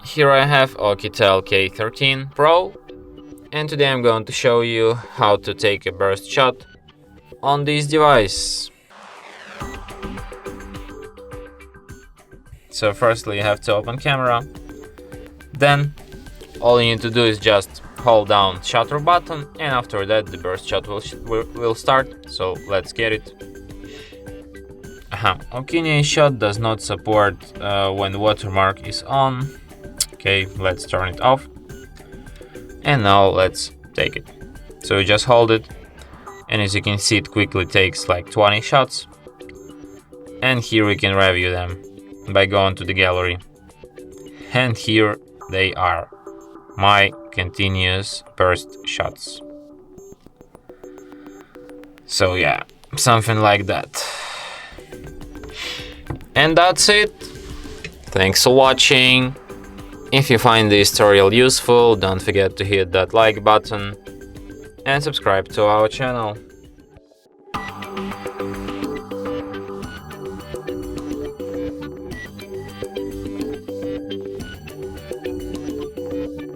Here I have OUKITEL K13 Pro, and today I'm going to show you how to take a burst shot on this device. So firstly you have to open camera, then all you need to do is just hold down shutter button, and after that the burst shot will start. So let's get it. OUKITEL shot does not support when watermark is on. Okay, let's turn it off. And now let's take it. So you just hold it, and as you can see it quickly takes like 20 shots. And here we can review them by going to the gallery. And here they are, my continuous burst shots. So yeah, something like that. And that's it. Thanks for watching. If you find this tutorial useful, don't forget to hit that like button and subscribe to our channel.